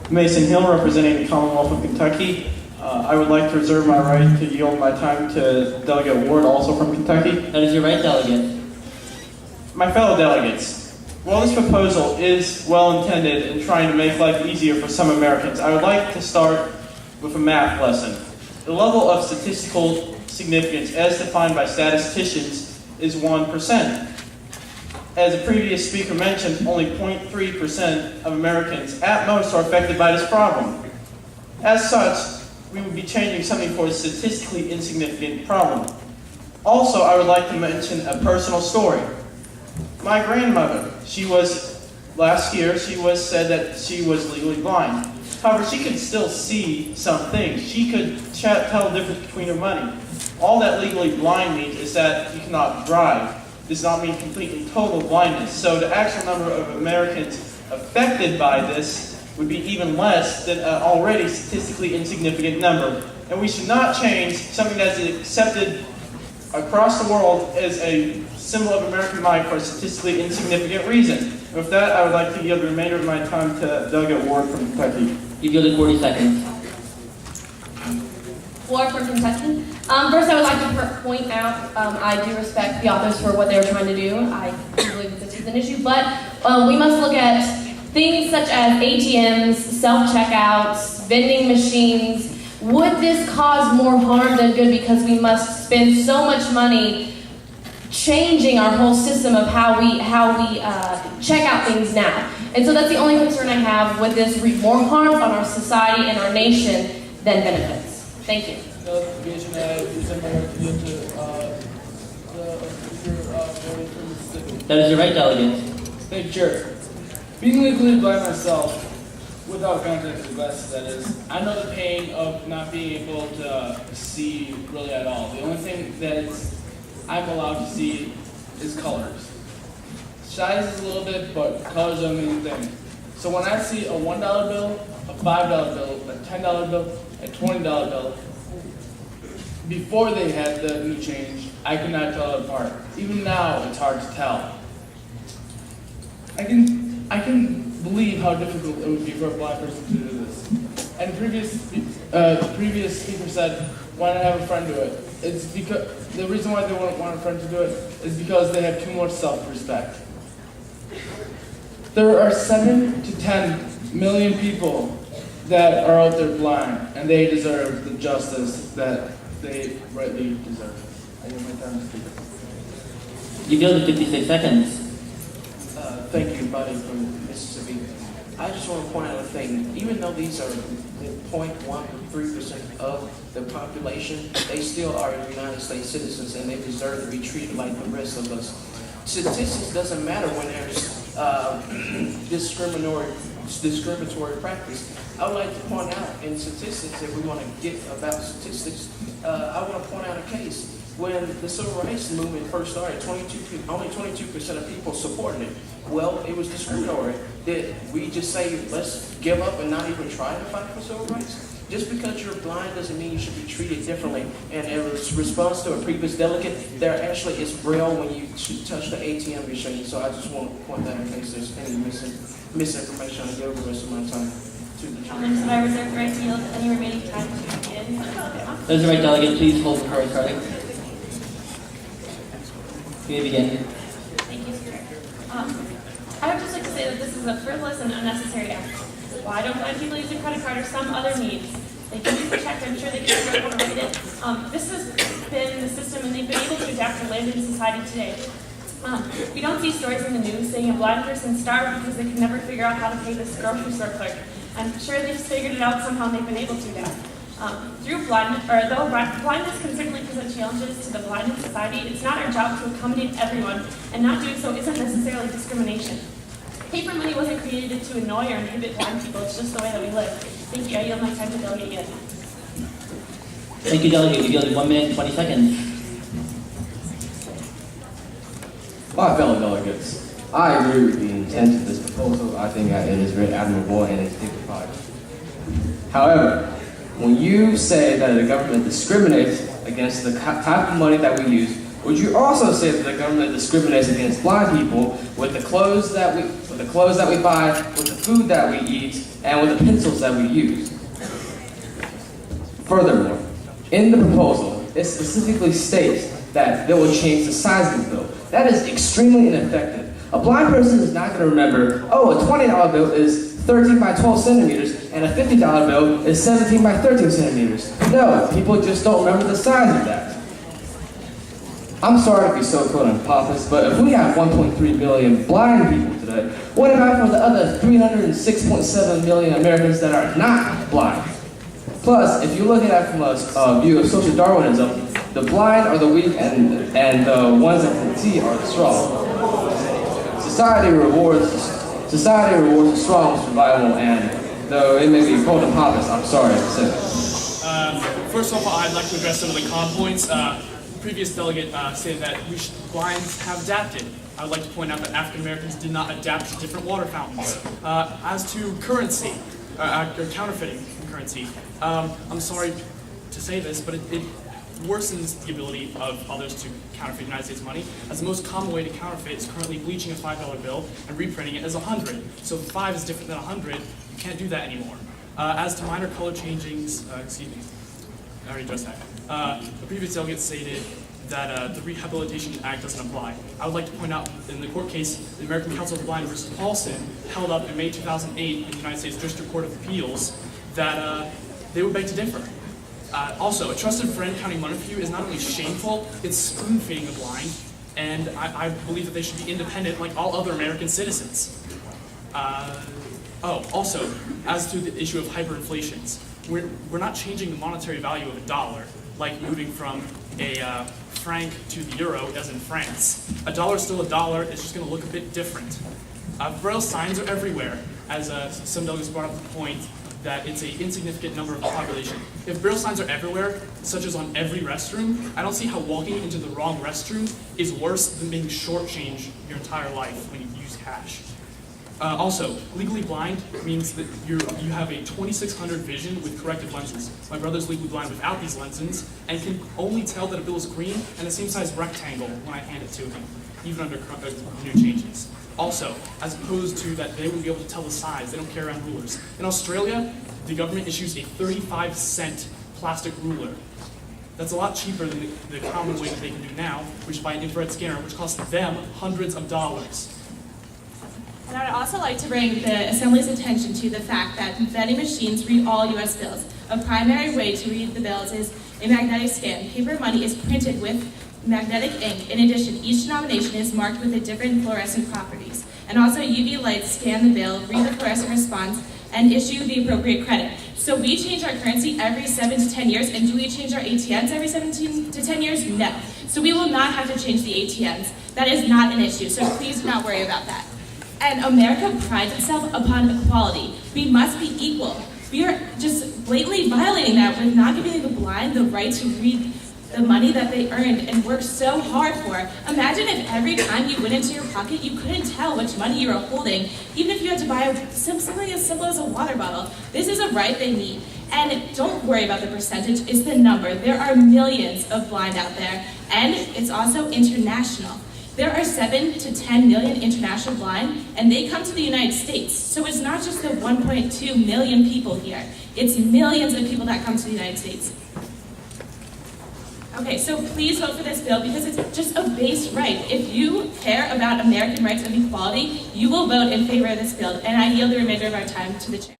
Mason Hill, representing the Commonwealth of Kentucky. I would like to reserve my right to yield my time to Delegate Ward, also from Kentucky. That is your right, Delegate. My fellow delegates, while this proposal is well-intended in trying to make life easier for some Americans, I would like to start with a math lesson. The level of statistical significance, as defined by statisticians, is 1%. As a previous speaker mentioned, only 0.3% of Americans at most are affected by this problem. As such, we would be changing something for a statistically insignificant problem. Also, I would like to mention a personal story. My grandmother, last year, she was said that she was legally blind. However, she could still see some things. She could tell the difference between her money. All that legally blind means is that you cannot drive. Does not mean complete and total blindness. So the actual number of Americans affected by this would be even less than an already statistically insignificant number. And we should not change something that's accepted across the world as a symbol of American life for a statistically insignificant reason. And with that, I would like to yield the remainder of my time to Delegate Ward from Kentucky. You've yielded 40 seconds. Ward from Kentucky. First, I would like to point out I do respect the authors for what they were trying to do. I do believe that this is an issue, but we must look at things such as ATMs, self-checkouts, vending machines. Would this cause more harm than good because we must spend so much money changing our whole system of how we check out things now? And so that's the only concern I have with this. More harm on our society and our nation than benefits. Thank you. That is your right, Delegate. Thank you, Chair. Being legally blind myself, without contact glasses that is, I know the pain of not being able to see really at all. The only thing that I'm allowed to see is colors. Size is a little bit, but colors are the main thing. So when I see a $1 bill, a $5 bill, a $10 bill, a $20 bill, before they had the new change, I could not tell it apart. Even now, it's hard to tell. I can believe how difficult it would be for a blind person to do this. And the previous speaker said, why not have a friend do it? It's because the reason why they wouldn't want a friend to do it is because they have too much self-respect. There are 7 to 10 million people that are out there blind, and they deserve the justice that they rightly deserve. I give my time to speak. You've yielded 56 seconds. Thank you, buddy, from Mississippi. I just want to point out a thing. Even though these are 0.13% of the population, they still are United States citizens, and they deserve to be treated like the rest of us. Statistics doesn't matter when there's discriminatory practice. I would like to point out in statistics, if we want to get about statistics, I want to point out a case. When the civil rights movement first started, only 22% of people supported it. Well, it was discriminatory. Did we just say, let's give up and not even try to fight for civil rights? Just because you're blind doesn't mean you should be treated differently. And in response to a previous delegate, there actually is braille when you touch the ATM machine. So I just want to point that in case there's any misinformation. I'll give the rest of my time to the chair. So I reserve the right to yield any remaining time to begin. That is your right, Delegate. Please hold before recording. You may begin. Thank you, Speaker. I would just like to say that this is a frivolous and unnecessary act. Why don't blind people use a credit card or some other means? They can use the check, I'm sure they can figure out how to read it. This has been the system, and they've been able to adapt to live in society today. We don't see stories in the news saying a blind person starved because they can never figure out how to pay this grocery store clerk. I'm sure they've figured it out somehow, and they've been able to adapt. Though blindness can certainly present challenges to the blind in society, it's not our job to accommodate everyone, and not doing so isn't necessarily discrimination. Paper money wasn't created to annoy or inhibit blind people, it's just the way that we live. Thank you, I yield my time to Delegate again. Thank you, Delegate. You've yielded 1 minute and 20 seconds. My fellow delegates, I agree with the intent of this proposal. I think it is very admirable and it's dignified. However, when you say that the government discriminates against the type of money that we use, Would you also say that the government discriminates against blind people with the clothes that we buy, with the food that we eat, and with the pencils that we use? Furthermore, in the proposal, it specifically states that they will change the size of the bill. That is extremely ineffective. A blind person is not going to remember, oh, a $20 bill is 13 by 12 centimeters, and a $50 bill is 17 by 13 centimeters. No, people just don't remember the size of that. I'm sorry to be so pompous, but if we have 1.3 million blind people today, what about for the other 306.7 million Americans that are not blind? Plus, if you look at it from a view of social Darwinism, the blind are the weak and the ones that can see are the strong. Society rewards the strong survival, and though it may be cold and pompous, I'm sorry to say that. First of all, I'd like to address some of the con points. The previous delegate stated that blinds have adapted. I would like to point out that African Americans did not adapt to different water fountains. As to currency, or counterfeiting currency, I'm sorry to say this, but it worsens the ability of others to counterfeit United States money, as the most common way to counterfeit is currently bleaching a $5 bill and reprinting it as 100. So if 5 is different than 100, you can't do that anymore. As to minor color changings, excuse me, I already addressed that. The previous delegate stated that the Rehabilitation Act doesn't apply. I would like to point out in the court case, the American Council of the Blind versus Paulson held up in May 2008 in the United States District Court of Appeals that they would beg to differ. Also, a trusted friend counting money for you is not only shameful, it's spoon-feeding the blind, and I believe that they should be independent like all other American citizens. Also, as to the issue of hyperinflations, we're not changing the monetary value of a dollar, like moving from a franc to the euro as in France. A dollar is still a dollar, it's just going to look a bit different. Braille signs are everywhere, as some delegates brought up the point that it's an insignificant number of the population. If Braille signs are everywhere, such as on every restroom, I don't see how walking into the wrong restroom is worse than being shortchanged your entire life when you use cash. Also, legally blind means that you have a 2600 vision with corrected lenses. My brother's legally blind without these lenses and can only tell that a bill is green and the same size rectangle when I hand it to him, even under new changes. Also, as opposed to that they wouldn't be able to tell the size, they don't carry around rulers. In Australia, the government issues a 35-cent plastic ruler. That's a lot cheaper than the common way that they can do now, which is buy an infrared scanner, which costs them hundreds of dollars. And I would also like to bring the Assembly's attention to the fact that vending machines read all U.S. bills. A primary way to read the bills is a magnetic scan. Paper money is printed with magnetic ink. In addition, each denomination is marked with a different fluorescent properties. And also UV lights scan the bill, read the fluorescent response, and issue the appropriate credit. So we change our currency every 7 to 10 years, and do we change our ATMs every 7 to 10 years? No. So we will not have to change the ATMs. That is not an issue, so please do not worry about that. And America prides itself upon equality. We must be equal. We are just blatantly violating that with not giving the blind the right to read the money that they earned and worked so hard for. Imagine if every time you went into your pocket, you couldn't tell which money you were holding, even if you had to buy something as simple as a water bottle. This is a right they need. And don't worry about the percentage, it's the number. There are millions of blind out there, and it's also international. There are 7 to 10 million international blind, and they come to the United States. So it's not just the 1.2 million people here. It's millions of people that come to the United States. Okay, so please vote for this bill because it's just a base right. If you care about American rights and equality, you will vote in favor of this bill. And I yield the remainder of our time to the chair.